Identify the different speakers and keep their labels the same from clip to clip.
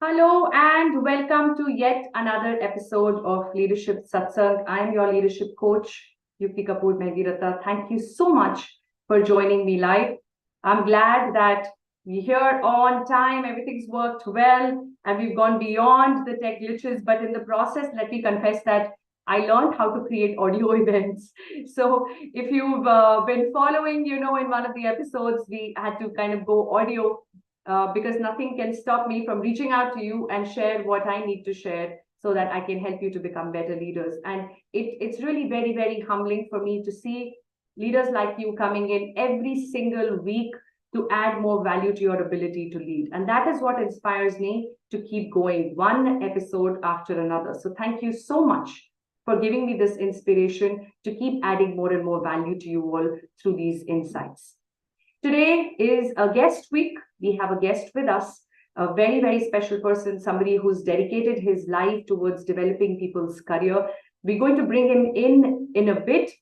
Speaker 1: Hello and welcome to yet another episode of Leadership Satsang. I'm your leadership coach, Yukti Kapoor Mehdirata. Thank you so much for joining me live. I'm glad that we're here on time, everything's worked well, and we've gone beyond the tech glitches. But in the process, let me confess that I learned how to create audio events. So if you've been following, in one of the episodes, we had to kind of go audio because nothing can stop me from reaching out to you and share what I need to share so that I can help you to become better leaders. And it's really very, very humbling for me to see leaders like you coming in every single week to add more value to your ability to lead. And that is what inspires me to keep going one episode after another. So thank you so much for giving me this inspiration to keep adding more and more value to you all through these insights. Today is a guest week. We have a guest with us, a very, very special person, somebody who's dedicated his life towards developing people's career. We're going to bring him in a bit,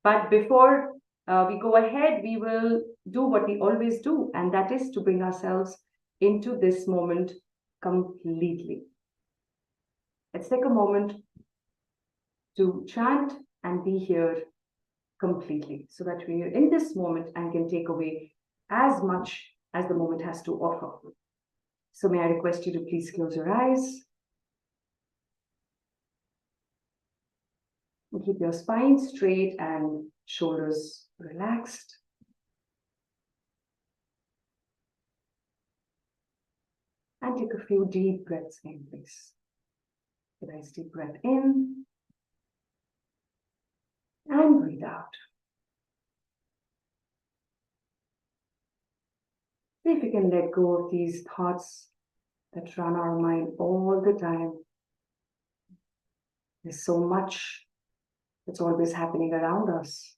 Speaker 1: but before we go ahead, we will do what we always do, and that is to bring ourselves into this moment completely. Let's take a moment to chant and be here completely so that we are in this moment and can take away as much as the moment has to offer. So may I request you to please close your eyes and keep your spine straight and shoulders relaxed. And take a few deep breaths in, please. Take a nice deep breath in and breathe out. See if you can let go of these thoughts that run our mind all the time. There's so much that's always happening around us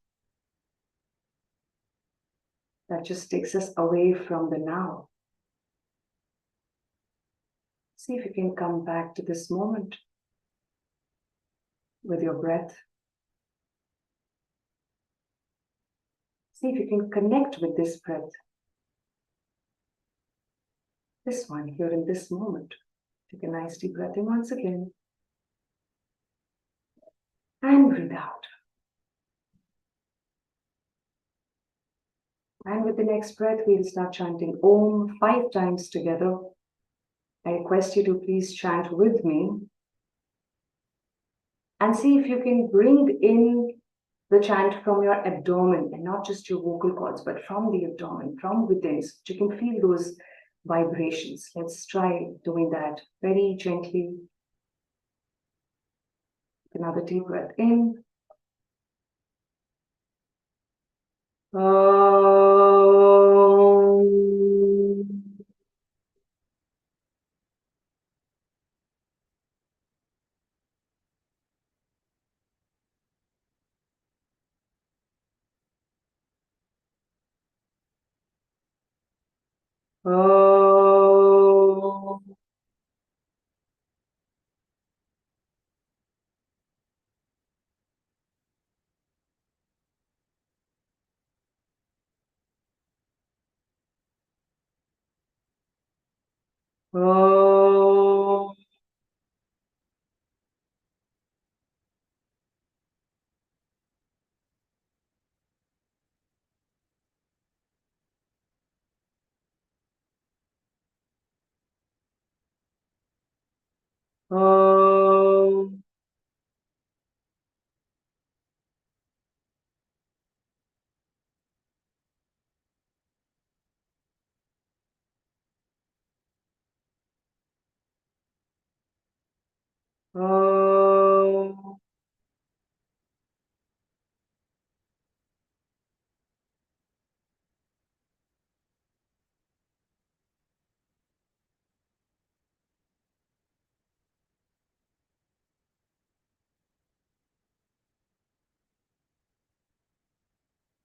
Speaker 1: that just takes us away from the now. See if you can come back to this moment with your breath. See if you can connect with this breath. This one here in this moment. Take a nice deep breath in once again. And breathe out. And with the next breath, we'll start chanting Om 5 times together. I request you to please chant with me. And see if you can bring in the chant from your abdomen and not just your vocal cords, but from the abdomen, from within, so you can feel those vibrations. Let's try doing that very gently. Another deep breath in.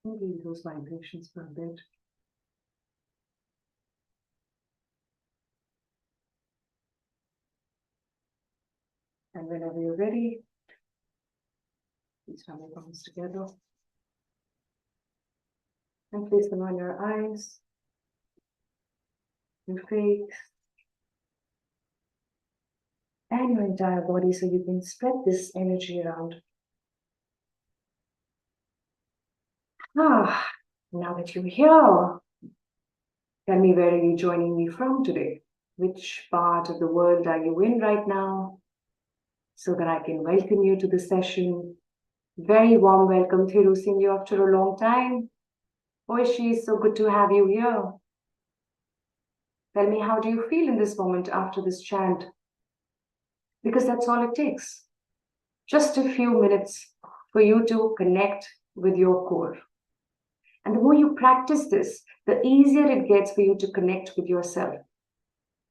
Speaker 1: Feel those vibrations for a bit. And whenever you're ready, please rub your palms together and place them on your eyes, your face, and your entire body so you can spread this energy around. Now that you're here, tell me, where are you joining me from today? Which part of the world are you in right now? So that I can welcome you to the session. Very warm welcome, Thiru, seeing you after a long time. Oishi, so good to have you here. Tell me, how do you feel in this moment after this chant? Because that's all it takes. Just a few minutes for you to connect with your core. And the more you practice this, the easier it gets for you to connect with yourself.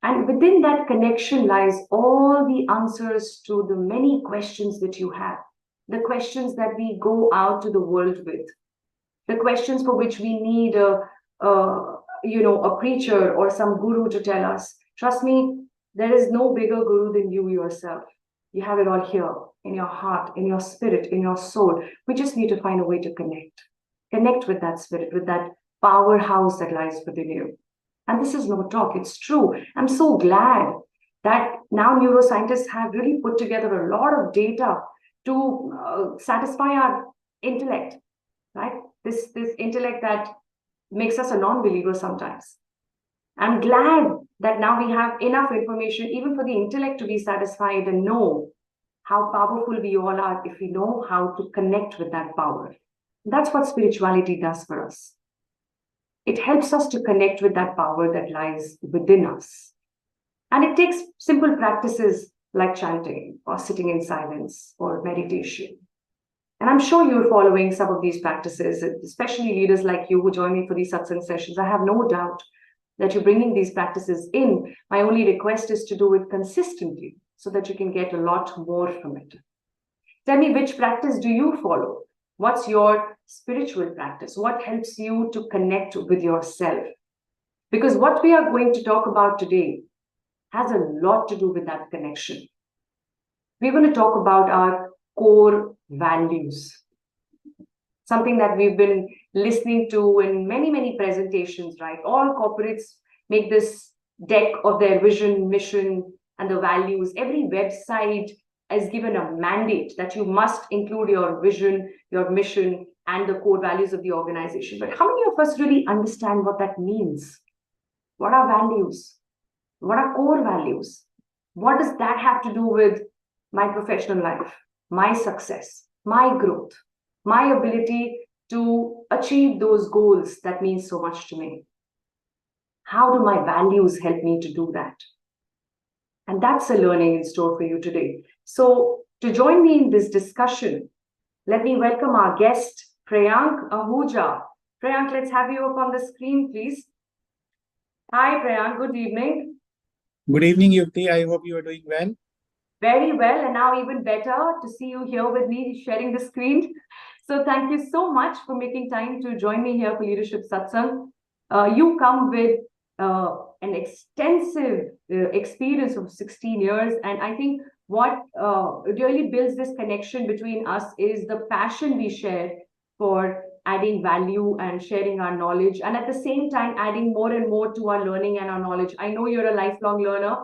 Speaker 1: And within that connection lies all the answers to the many questions that you have, the questions that we go out to the world with, the questions for which we need a preacher or some guru to tell us. Trust me, there is no bigger guru than you yourself. You have it all here in your heart, in your spirit, in your soul. We just need to find a way to connect with that spirit, with that powerhouse that lies within you. And this is no talk, it's true. I'm so glad that now neuroscientists have really put together a lot of data to satisfy our intellect, right? This intellect that makes us a non-believer sometimes. I'm glad that now we have enough information even for the intellect to be satisfied and know how powerful we all are if we know how to connect with that power. That's what spirituality does for us. It helps us to connect with that power that lies within us. And it takes simple practices like chanting or sitting in silence or meditation. And I'm sure you're following some of these practices, especially leaders like you who join me for these satsang sessions. I have no doubt that you're bringing these practices in. My only request is to do it consistently so that you can get a lot more from it. Tell me, which practice do you follow? What's your spiritual practice? What helps you to connect with yourself? Because what we are going to talk about today has a lot to do with that connection. We're going to talk about our core values, something that we've been listening to in many presentations, right? All corporates make this deck of their vision, mission, and the values. Every website is given a mandate that you must include your vision, your mission, and the core values of the organization. But how many of us really understand what that means? What are values? What are core values? What does that have to do with my professional life, my success, my growth, my ability to achieve those goals that mean so much to me? How do my values help me to do that? And that's a learning in store for you today. So to join me in this discussion, let me welcome our guest, Priyank Ahuja. Priyank, let's have you up on the screen, please. Hi, Priyank. Good evening.
Speaker 2: Good evening, Yukti. I hope you are doing well.
Speaker 1: Very well, and now even better to see you here with me sharing the screen. So thank you so much for making time to join me here for Leadership Satsang. You come with an extensive experience of 16 years, and I think what really builds this connection between us is the passion we share for adding value and sharing our knowledge, and at the same time adding more and more to our learning and our knowledge. I know you're a lifelong learner.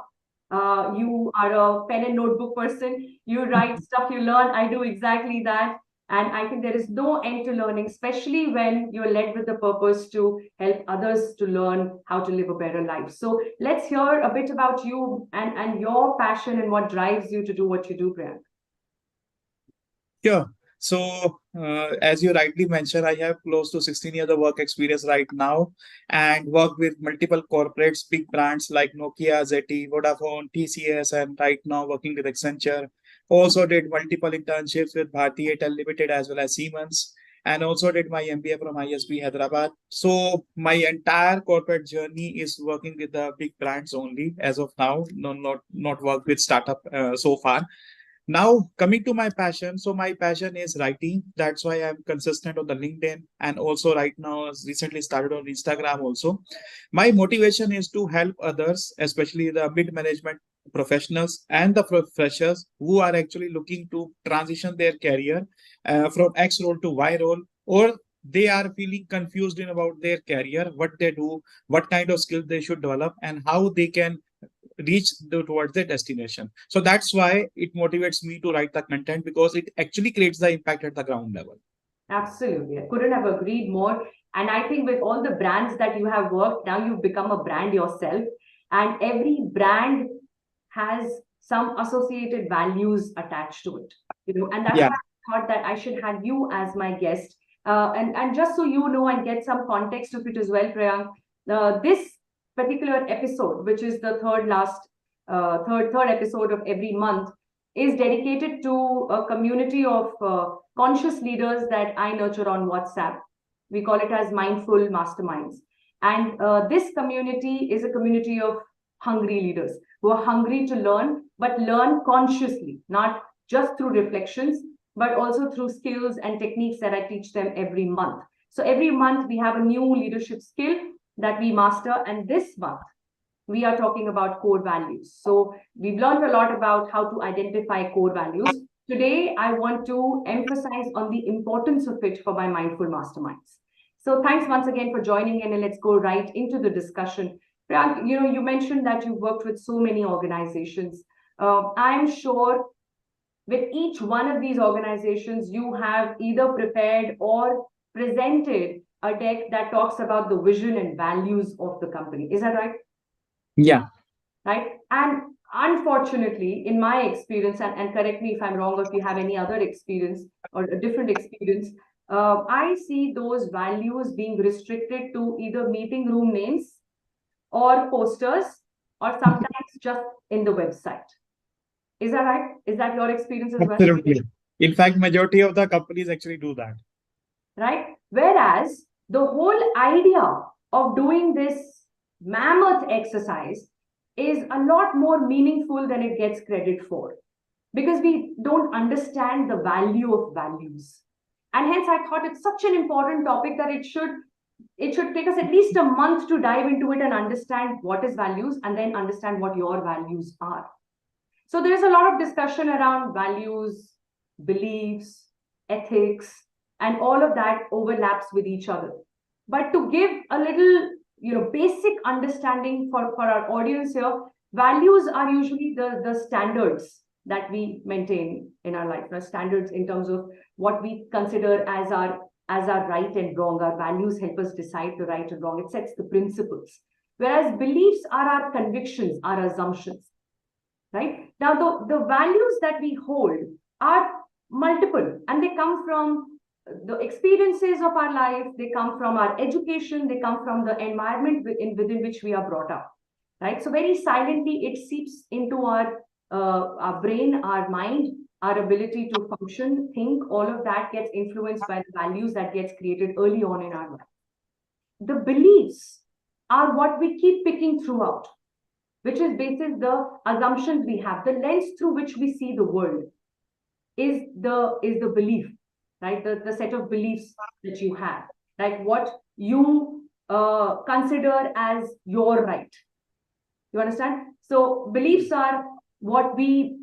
Speaker 1: You are a pen and notebook person. You write stuff, you learn. I do exactly that. And I think there is no end to learning, especially when you're led with the purpose to help others to learn how to live a better life. So let's hear a bit about you and your passion and what drives you to do what you do, Priyank.
Speaker 2: Sure. So, as you rightly mentioned, I have close to 16 years of work experience right now and work with multiple corporates, big brands like Nokia, ZTE, Vodafone, TCS, and right now working with Accenture. Also did multiple internships with Bharti Airtel Limited as well as Siemens, and also did my MBA from ISB Hyderabad. So my entire corporate journey is working with the big brands only as of now. No, not work with startup so far. Now, coming to my passion. So my passion is writing. That's why I'm consistent on the LinkedIn, and also right now recently started on Instagram also. My motivation is to help others, especially the mid-management professionals and the freshers who are actually looking to transition their career from X role to Y role, or they are feeling confused in about their career, what they do, what kind of skills they should develop, and how they can reach towards the destination. So that's why it motivates me to write the content, because it actually creates the impact at the ground level.
Speaker 1: Absolutely. I couldn't have agreed more. And I think with all the brands that you have worked, now you've become a brand yourself. And every brand has some associated values attached to it. And that's
Speaker 2: Yeah.
Speaker 1: why I thought that I should have you as my guest. And just so you know and get some context of it as well, Priyank, this particular episode, which is the third episode of every month, is dedicated to a community of conscious leaders that I nurture on WhatsApp. We call it as mindful masterminds. And this community is a community of hungry leaders who are hungry to learn, but learn consciously, not just through reflections, but also through skills and techniques that I teach them every month. So every month we have a new leadership skill that we master. And this month, we are talking about core values. So we've learned a lot about how to identify core values. Today, I want to emphasize on the importance of it for my mindful masterminds. So thanks once again for joining in, and let's go right into the discussion. Priyank, you mentioned that you've worked with so many organizations. I'm sure with each one of these organizations, you have either prepared or presented a deck that talks about the vision and values of the company. Is that right?
Speaker 2: Yeah.
Speaker 1: Right. And unfortunately, in my experience, and correct me if I'm wrong, or if you have any other experience or a different experience, I see those values being restricted to either meeting room names or posters, or sometimes just in the website. Is that right? Is that your experience as well?
Speaker 2: Absolutely. In fact, majority of the companies actually do that.
Speaker 1: Right. Whereas the whole idea of doing this mammoth exercise is a lot more meaningful than it gets credit for, because we don't understand the value of values. And hence I thought it's such an important topic that it should take us at least a month to dive into it and understand what is values, and then understand what your values are. So there's a lot of discussion around values, beliefs, ethics, and all of that overlaps with each other. But to give a little, basic understanding for our audience here, values are usually the standards that we maintain in our life. The standards in terms of what we consider as our right and wrong. Our values help us decide the right and wrong. It sets the principles. Whereas beliefs are our convictions, our assumptions. Right? Now, the values that we hold are multiple, and they come from the experiences of our life, they come from our education, they come from the environment within which we are brought up. Right? So very silently, it seeps into our brain, our mind, our ability to function, think. All of that gets influenced by the values that gets created early on in our life. The beliefs are what we keep picking throughout, which is basis the assumptions we have. The lens through which we see the world is the belief, right? The set of beliefs that you have, like what you consider as your right. You understand? So beliefs are what we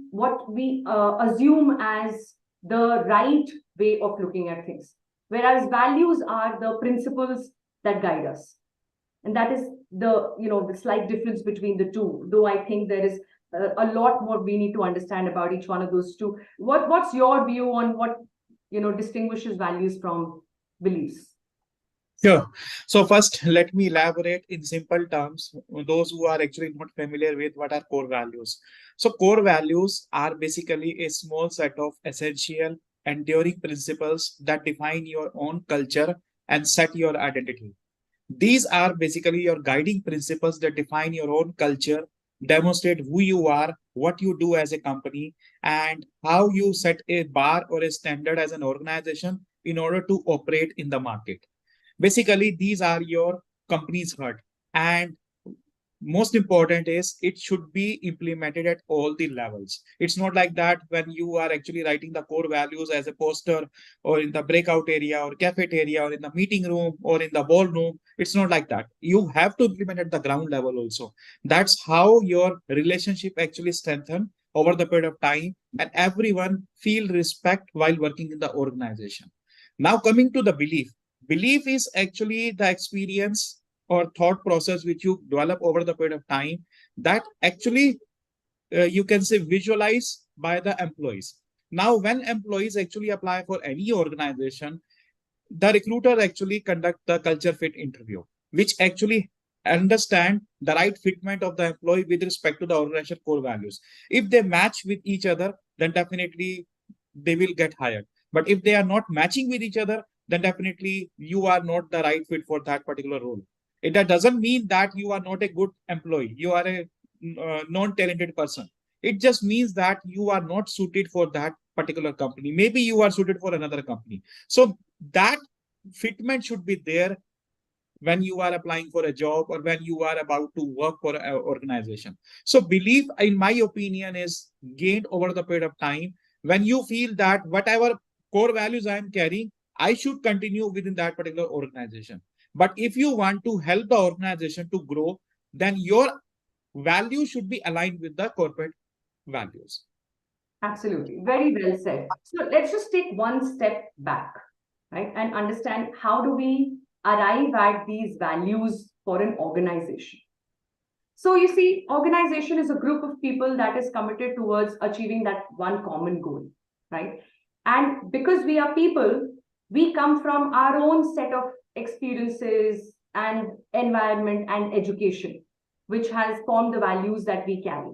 Speaker 1: assume as the right way of looking at things, whereas values are the principles that guide us. And that is the slight difference between the two, though I think there is a lot more we need to understand about each one of those two. What's your view on what distinguishes values from beliefs?
Speaker 2: Sure. So first, let me elaborate in simple terms, those who are actually not familiar with what are core values. So core values are basically a small set of essential, enduring principles that define your own culture and set your identity. These are basically your guiding principles that define your own culture, demonstrate who you are, what you do as a company, and how you set a bar or a standard as an organization in order to operate in the market. Basically, these are your company's heart. And most important is it should be implemented at all the levels. It's not like that when you are actually writing the core values as a poster or in the breakout area or cafeteria or in the meeting room or in the ballroom. It's not like that. You have to implement at the ground level also. That's how your relationship actually strengthen over the period of time, and everyone feel respect while working in the organization. Now coming to the belief is actually the experience or thought process which you develop over the period of time, that actually you can say visualize by the employees. Now, when employees actually apply for any organization, the recruiter actually conduct the culture fit interview, which actually understand the right fitment of the employee with respect to the organization core values. If they match with each other, then definitely they will get hired. But if they are not matching with each other, then definitely you are not the right fit for that particular role. That doesn't mean that you are not a good employee. You are a non-talented person. It just means that you are not suited for that particular company. Maybe you are suited for another company. So that fitment should be there when you are applying for a job or when you are about to work for an organization. So belief, in my opinion, is gained over the period of time when you feel that whatever core values I am carrying, I should continue within that particular organization. But if you want to help the organization to grow, then your value should be aligned with the corporate values.
Speaker 1: Absolutely. Very well said. So let's just take one step back, right, and understand how do we arrive at these values for an organization. So you see, organization is a group of people that is committed towards achieving that one common goal, right? And because we are people, we come from our own set of experiences and environment and education, which has formed the values that we carry.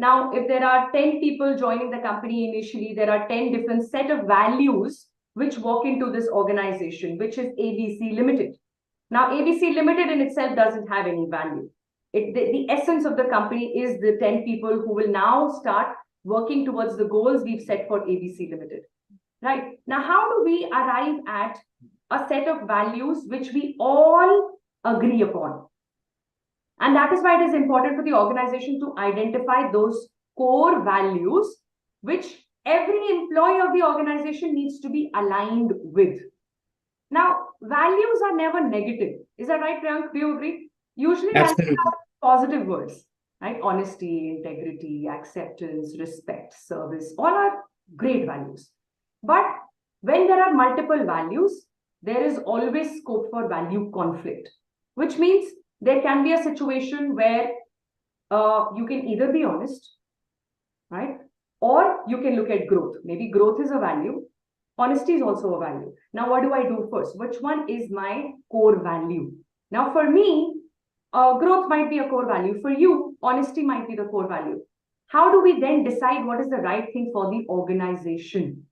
Speaker 1: Now, if there are 10 people joining the company initially, there are 10 different set of values which walk into this organization, which is ABC Limited. Now, ABC Limited in itself doesn't have any value. The essence of the company is the 10 people who will now start working towards the goals we've set for ABC Limited. Right. Now, how do we arrive at a set of values which we all agree upon? And that is why it is important for the organization to identify those core values which every employee of the organization needs to be aligned with. Now, values are never negative. Is that right, Priyank? Do you agree? Usually, values
Speaker 2: Absolutely.
Speaker 1: are positive words, right? Honesty, integrity, acceptance, respect, service, all are great values. But when there are multiple values, there is always scope for value conflict, which means there can be a situation where you can either be honest, right? Or you can look at growth. Maybe growth is a value. Honesty is also a value. Now, what do I do first? Which one is my core value? Now, for me, growth might be a core value. For you, honesty might be the core value. How do we then decide what is the right thing for the organization?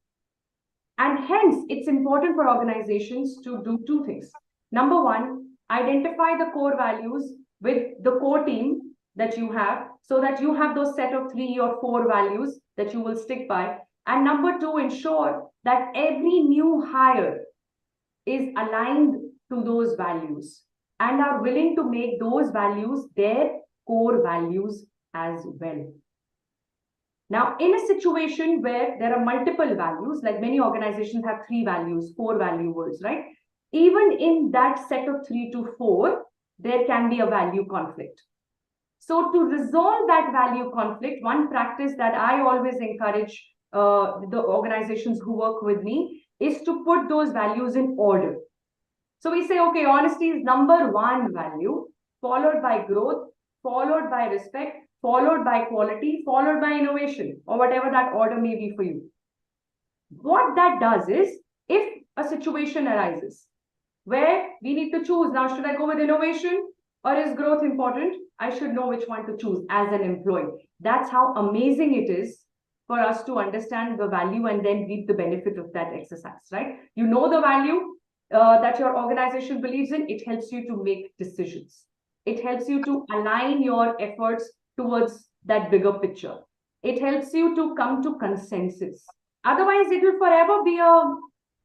Speaker 1: And hence, it's important for organizations to do two things. Number one, identify the core values with the core team that you have so that you have those set of 3 or 4 values that you will stick by. And number two, ensure that every new hire is aligned to those values and are willing to make those values their core values as well. Now, in a situation where there are multiple values, like many organizations have 3 values, 4 value words, right? Even in that set of 3 to 4, there can be a value conflict. So to resolve that value conflict, one practice that I always encourage the organizations who work with me is to put those values in order. So we say, okay, honesty is number 1 value, followed by growth, followed by respect, followed by quality, followed by innovation, or whatever that order may be for you. What that does is, if a situation arises where we need to choose, now should I go with innovation or is growth important? I should know which one to choose as an employee. That's how amazing it is for us to understand the value and then reap the benefit of that exercise, right? You know the value that your organization believes in, it helps you to make decisions. It helps you to align your efforts towards that bigger picture. It helps you to come to consensus. Otherwise, it will forever be a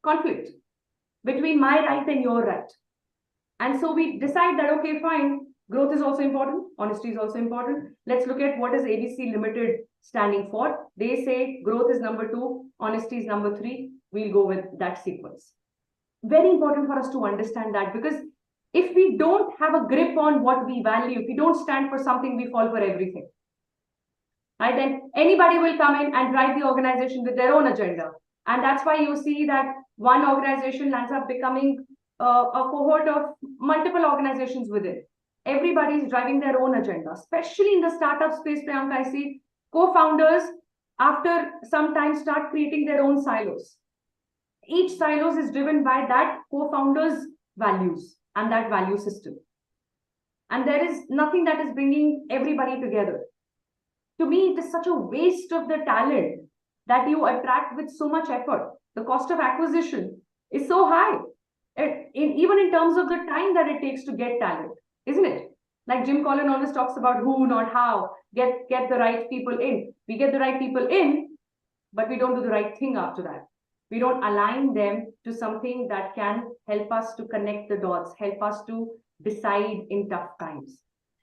Speaker 1: conflict between my right and your right. And so we decide that, okay, fine, growth is also important, honesty is also important. Let's look at what is ABC Limited standing for. They say growth is number 2, honesty is number 3. We'll go with that sequence. Very important for us to understand that, because if we don't have a grip on what we value, if we don't stand for something, we fall for everything. Right? Then anybody will come in and drive the organization with their own agenda. And that's why you see that one organization lands up becoming a cohort of multiple organizations within. Everybody is driving their own agenda, especially in the startup space, Priyanka. I see co-founders after some time start creating their own silos. Each silos is driven by that co-founder's values and that value system. And there is nothing that is bringing everybody together. To me, it is such a waste of the talent that you attract with so much effort. The cost of acquisition is so high, even in terms of the time that it takes to get talent, isn't it? Like Jim Collin always talks about who, not how. Get the right people in. We get the right people in, but we don't do the right thing after that. We don't align them to something that can help us to connect the dots, help us to decide in tough times.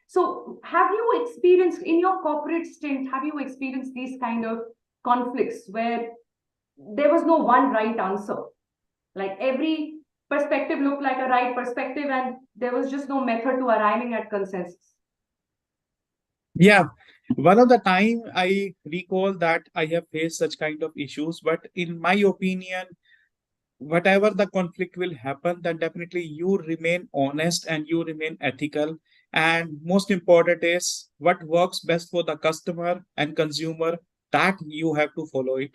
Speaker 1: So have you experienced in your corporate stint, have you experienced these kind of conflicts where there was no one right answer? Like every perspective looked like a right perspective and there was just no method to arriving at consensus.
Speaker 2: Yeah, one of the time I recall that I have faced such kind of issues, but in my opinion, whatever the conflict will happen, then definitely you remain honest and you remain ethical. And most important is what works best for the customer and consumer, that you have to follow it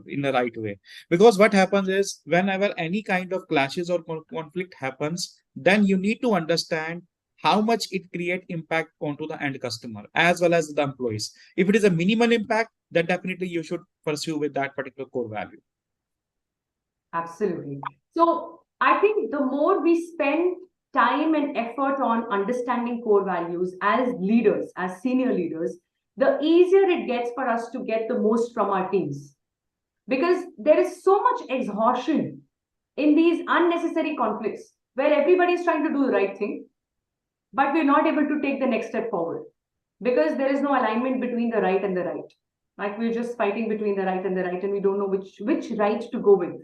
Speaker 2: in the right way. Because what happens is whenever any kind of clashes or conflict happens, then you need to understand how much it create impact onto the end customer as well as the employees. If it is a minimal impact, then definitely you should pursue with that particular core value.
Speaker 1: Absolutely. So I think the more we spend time and effort on understanding core values as leaders, as senior leaders, the easier it gets for us to get the most from our teams. Because there is so much exhaustion in these unnecessary conflicts where everybody is trying to do the right thing, but we're not able to take the next step forward because there is no alignment between the right and the right. Like we're just fighting between the right and the right, and we don't know which right to go with.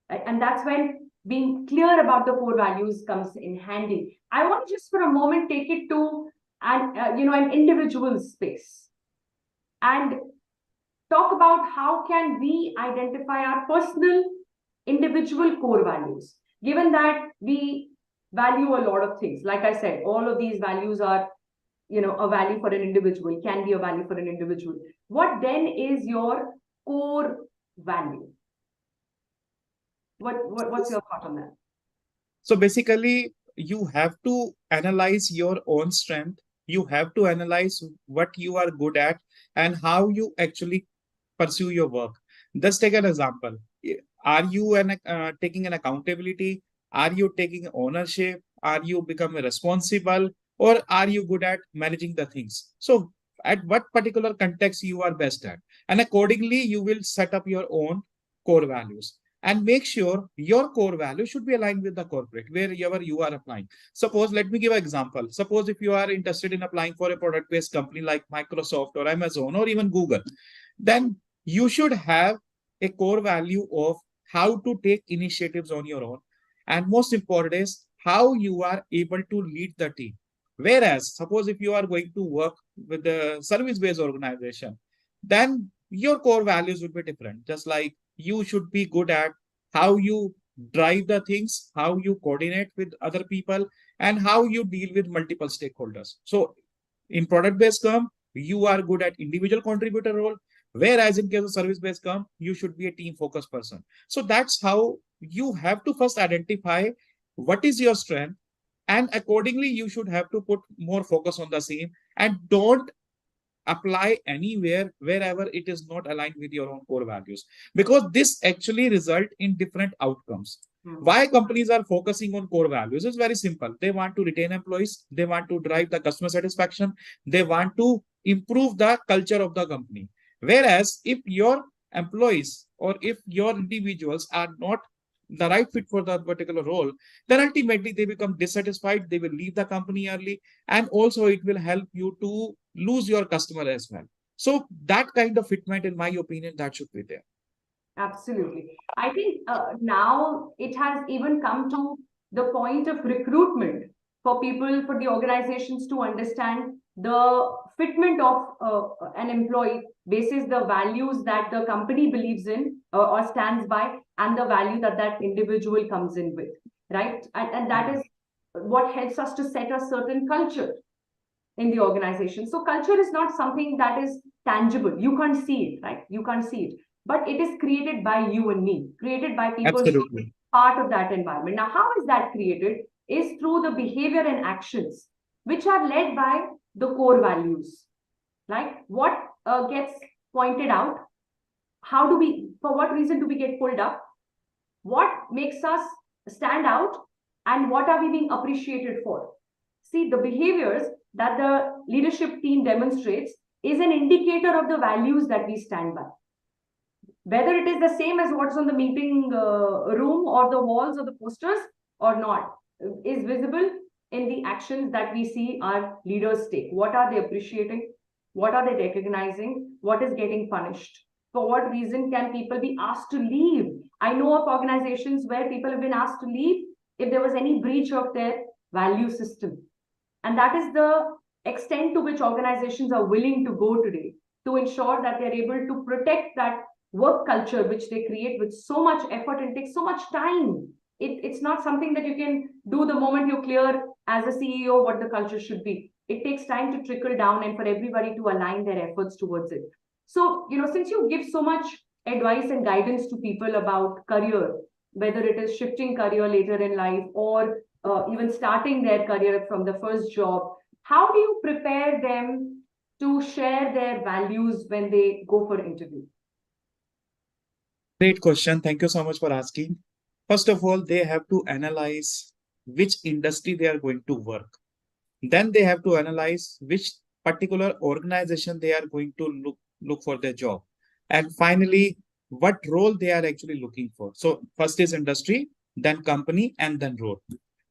Speaker 1: And that's when being clear about the core values comes in handy. I want to just for a moment take it to an individual space and talk about how can we identify our personal individual core values, given that we value a lot of things. Like I said, all of these values are a value for an individual, can be a value for an individual. What then is your core value? What's your thought on that?
Speaker 2: So basically, you have to analyze your own strength. You have to analyze what you are good at and how you actually pursue your work. Let's take an example. Are you taking an accountability? Are you taking ownership? Are you becoming responsible? Or are you good at managing the things? So at what particular context you are best at? And accordingly, you will set up your own core values and make sure your core value should be aligned with the corporate wherever you are applying. Suppose, let me give an example. Suppose if you are interested in applying for a product-based company like Microsoft or Amazon or even Google, then you should have a core value of how to take initiatives on your own. And most important is how you are able to lead the team. Whereas, suppose if you are going to work with a service-based organization, then your core values would be different. Just like you should be good at how you drive the things, how you coordinate with other people, and how you deal with multiple stakeholders. So in product-based firm, you are good at individual contributor role, whereas in case of service-based firm, you should be a team-focused person. So that's how you have to first identify what is your strength, and accordingly, you should have to put more focus on the same and don't apply anywhere wherever it is not aligned with your own core values, because this actually result in different outcomes. Why companies are focusing on core values is very simple. They want to retain employees, they want to drive the customer satisfaction, they want to improve the culture of the company. Whereas if your employees or if your individuals are not the right fit for that particular role, then ultimately they become dissatisfied, they will leave the company early, and also it will help you to lose your customer as well. So that kind of fitment, in my opinion, that should be there.
Speaker 1: Absolutely. I think now it has even come to the point of recruitment for people, for the organizations to understand the fitment of an employee basis the values that the company believes in or stands by and the value that that individual comes in with, right? And that is what helps us to set a certain culture in the organization. So culture is not something that is tangible. You can't see it, right? You can't see it. But it is created by you and me, created by people who are
Speaker 2: Absolutely.
Speaker 1: part of that environment. Now, how is that created? Is through the behavior and actions which are led by the core values. Like what gets pointed out? How do we, for what reason do we get pulled up? What makes us stand out? And what are we being appreciated for? See, the behaviors that the leadership team demonstrates is an indicator of the values that we stand by. Whether it is the same as what's on the meeting room or the walls or the posters or not, is visible in the actions that we see our leaders take. What are they appreciating? What are they recognizing? What is getting punished? For what reason can people be asked to leave? I know of organizations where people have been asked to leave if there was any breach of their value system. And that is the extent to which organizations are willing to go today to ensure that they're able to protect that work culture which they create with so much effort and takes so much time. It's not something that you can do the moment you're clear as a CEO what the culture should be. It takes time to trickle down and for everybody to align their efforts towards it. So, since you give so much advice and guidance to people about career, whether it is shifting career later in life or even starting their career from the first job, how do you prepare them to share their values when they go for interview?
Speaker 2: Great question. Thank you so much for asking. First of all, they have to analyze which industry they are going to work. Then they have to analyze which particular organization they are going to look for their job. And finally, what role they are actually looking for. So first is industry, then company, and then role.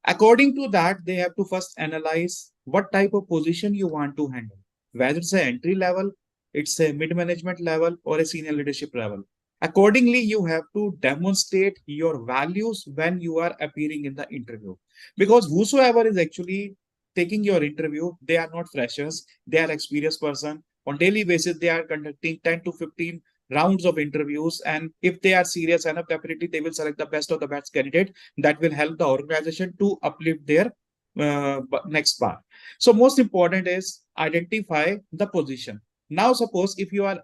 Speaker 2: According to that, they have to first analyze what type of position you want to handle, whether it's an entry level, it's a mid-management level, or a senior leadership level. Accordingly, you have to demonstrate your values when you are appearing in the interview. Because whosoever is actually taking your interview, they are not freshers, they are experienced person. On daily basis, they are conducting 10 to 15 rounds of interviews. And if they are serious enough, definitely they will select the best of the best candidate that will help the organization to uplift their next part. So most important is identify the position. Now, suppose if you are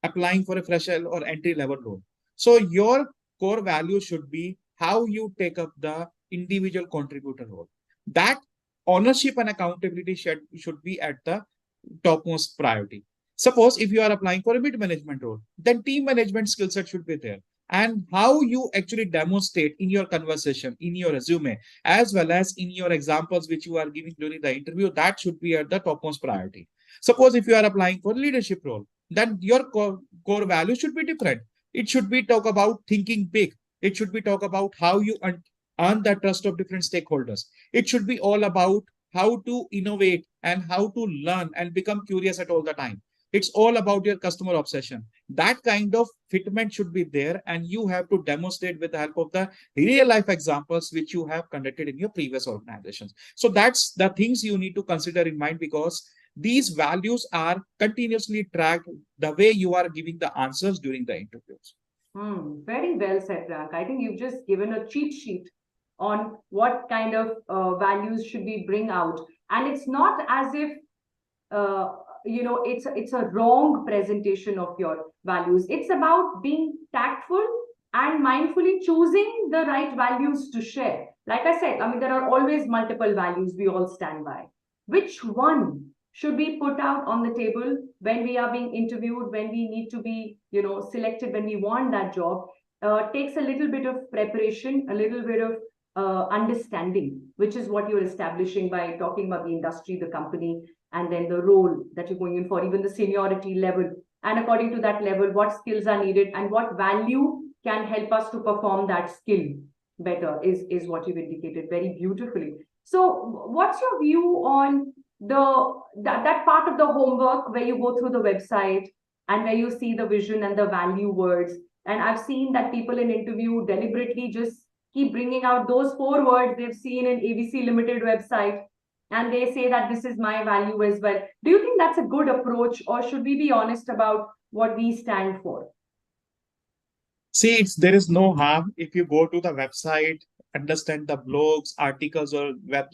Speaker 2: applying for a fresher or entry level role, so your core value should be how you take up the individual contributor role. That ownership and accountability should be at the topmost priority. Suppose if you are applying for a mid management role, then team management skill set should be there. And how you actually demonstrate in your conversation, in your resume, as well as in your examples which you are giving during the interview, that should be at the topmost priority. Suppose if you are applying for leadership role, then your core value should be different. It should be talk about thinking big. It should be talk about how you earn the trust of different stakeholders. It should be all about how to innovate and how to learn and become curious at all the time. It's all about your customer obsession. That kind of fitment should be there, and you have to demonstrate with the help of the real life examples which you have conducted in your previous organizations. So that's the things you need to consider in mind, because these values are continuously tracked the way you are giving the answers during the interviews.
Speaker 1: Very well said, Priyank. I think you've just given a cheat sheet on what kind of values should we bring out. And it's not as if it's a wrong presentation of your values. It's about being tactful and mindfully choosing the right values to share. Like I said, I mean, there are always multiple values we all stand by. Which one should be put out on the table when we are being interviewed, when we need to be, selected, when we want that job? Takes a little bit of preparation, a little bit of understanding, which is what you're establishing by talking about the industry, the company, and then the role that you're going in for, even the seniority level. And according to that level, what skills are needed and what value can help us to perform that skill better is what you've indicated very beautifully. So what's your view on that part of the homework where you go through the website and where you see the vision and the value words? And I've seen that people in interview deliberately just keep bringing out those 4 words they've seen in ABC Limited website, and they say that this is my value as well. Do you think that's a good approach, or should we be honest about what we stand for?
Speaker 2: See, there is no harm if you go to the website understand the blogs, articles, or web,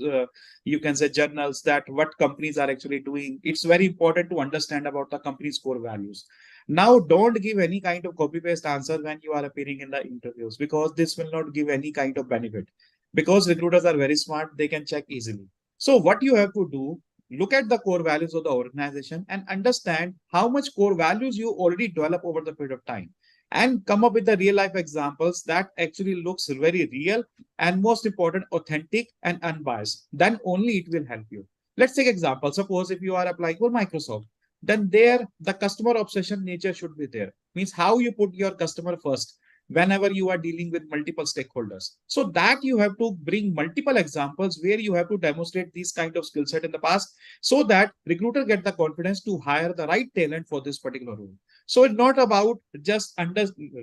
Speaker 2: you can say journals, that what companies are actually doing. It's very important to understand about the company's core values. Now, don't give any kind of copy paste answer when you are appearing in the interviews, because this will not give any kind of benefit. Because recruiters are very smart, they can check easily. So, what you have to do, look at the core values of the organization and understand how much core values you already develop over the period of time, and come up with the real life examples that actually looks very real, and most important, authentic and unbiased. Then only it will help you. Let's take example. Suppose if you are applying for Microsoft, then there the customer obsession nature should be there. Means how you put your customer first whenever you are dealing with multiple stakeholders. So that you have to bring multiple examples where you have to demonstrate these kind of skill set in the past, so that recruiter get the confidence to hire the right talent for this particular role. So it's not about just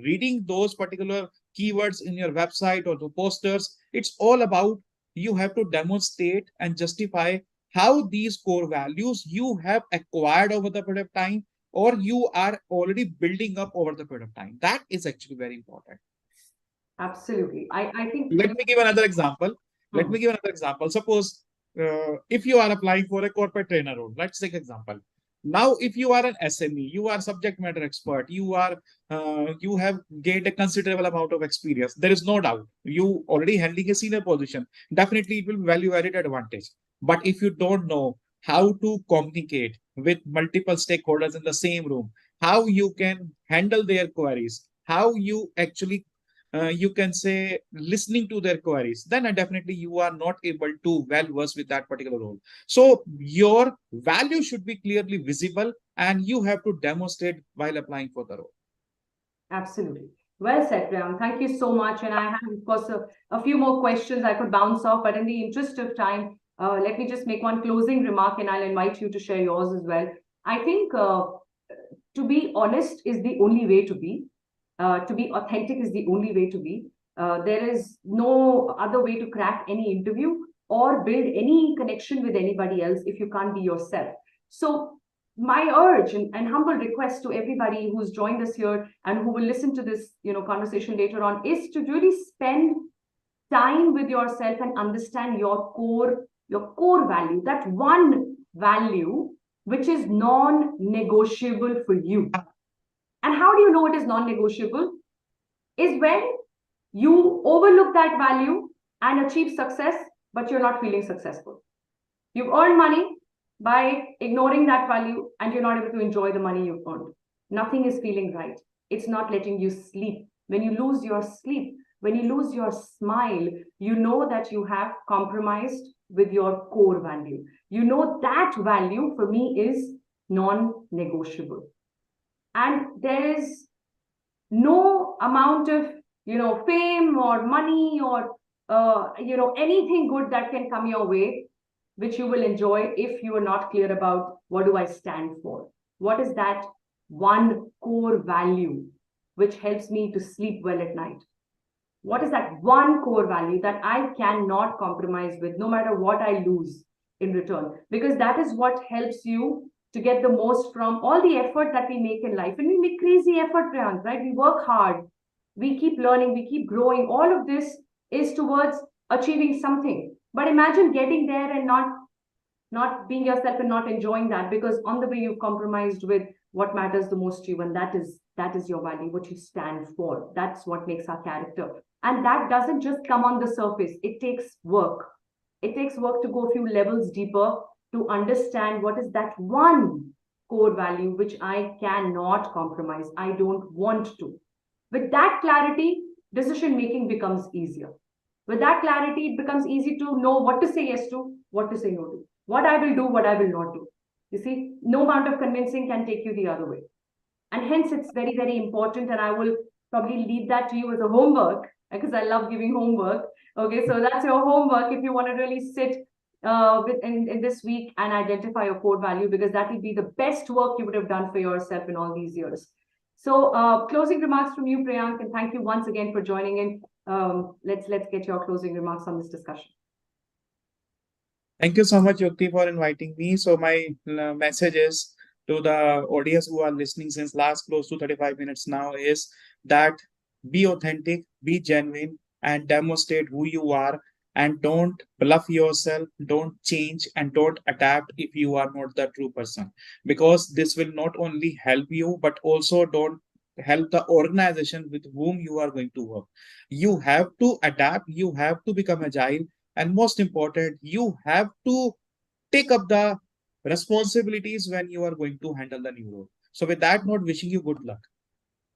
Speaker 2: reading those particular keywords in your website or the posters. It's all about you have to demonstrate and justify how these core values you have acquired over the period of time, or you are already building up over the period of time. That is actually very important.
Speaker 1: Absolutely. I think.
Speaker 2: Let me give another example. Let me give another example. Suppose if you are applying for a corporate trainer role, let's take example. Now, if you are an SME, you are subject matter expert, you have gained a considerable amount of experience. There is no doubt you already handling a senior position. Definitely, it will be value added advantage. But if you don't know how to communicate with multiple stakeholders in the same room, how you can handle their queries, how you actually you can say listening to their queries, then definitely you are not able to well versed with that particular role. So your value should be clearly visible, and you have to demonstrate while applying for the role.
Speaker 1: Absolutely. Well said, Priyank. Thank you so much. And I have, of course, a few more questions I could bounce off, but in the interest of time, let me just make one closing remark, and I'll invite you to share yours as well. I think to be honest is the only way to be. To be authentic is the only way to be. There is no other way to crack any interview or build any connection with anybody else if you can't be yourself. So my urge and humble request to everybody who's joined us here and who will listen to this conversation later on is to really spend time with yourself and understand your core value, that one value which is non-negotiable for you. And how do you know it is non-negotiable? Is when you overlook that value and achieve success, but you're not feeling successful. You've earned money by ignoring that value, and you're not able to enjoy the money you've earned. Nothing is feeling right. It's not letting you sleep. When you lose your sleep, when you lose your smile, you know that you have compromised with your core value. You know that value for me is non-negotiable. And there is no amount of fame or money or anything good that can come your way which you will enjoy if you are not clear about what do I stand for, what is that one core value which helps me to sleep well at night, what is that one core value that I cannot compromise with no matter what I lose in return, because that is what helps you to get the most from all the effort that we make in life. And we make crazy effort, Priyank, right? We work hard, we keep learning, we keep growing. All of this is towards achieving something. But imagine getting there and not being yourself and not enjoying that, because on the way you've compromised with what matters the most to you, and that is your value, what you stand for. That's what makes our character. And that doesn't just come on the surface. It takes work. It takes work to go a few levels deeper to understand what is that one core value which I cannot compromise. I don't want to. With that clarity, decision making becomes easier. With that clarity, it becomes easy to know what to say yes to, what to say no to, what I will do, what I will not do. You see, no amount of convincing can take you the other way. And hence, it's very, very important. And I will probably leave that to you as a homework, because I love giving homework. Okay, so that's your homework if you want to really sit in this week and identify your core value, because that will be the best work you would have done for yourself in all these years. So closing remarks from you, Priyank, and thank you once again for joining in. Let's get your closing remarks on this discussion.
Speaker 2: Thank you so much, Yukti, for inviting me. So my message is to the audience who are listening since last close to 35 minutes now is that be authentic, be genuine, and demonstrate who you are, and don't bluff yourself, don't change, and don't adapt if you are not the true person, because this will not only help you but also don't help the organization with whom you are going to work. You have to adapt, you have to become agile, and most important, you have to take up the responsibilities when you are going to handle the new role. So with that note, wishing you good luck.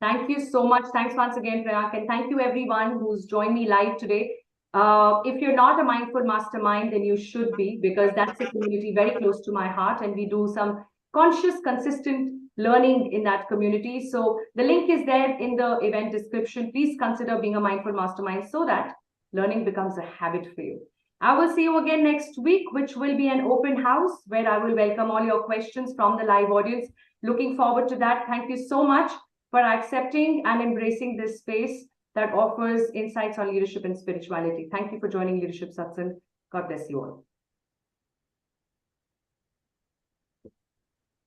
Speaker 1: Thank you so much. Thanks once again, Priyank. And thank you everyone who's joined me live today. If you're not a mindful mastermind, then you should be, because that's a community very close to my heart. And we do some conscious, consistent learning in that community. So the link is there in the event description. Please consider being a mindful mastermind so that learning becomes a habit for you. I will see you again next week, which will be an open house where I will welcome all your questions from the live audience. Looking forward to that. Thank you so much for accepting and embracing this space that offers insights on leadership and spirituality. Thank you for joining Leadership Satsang. God bless you all.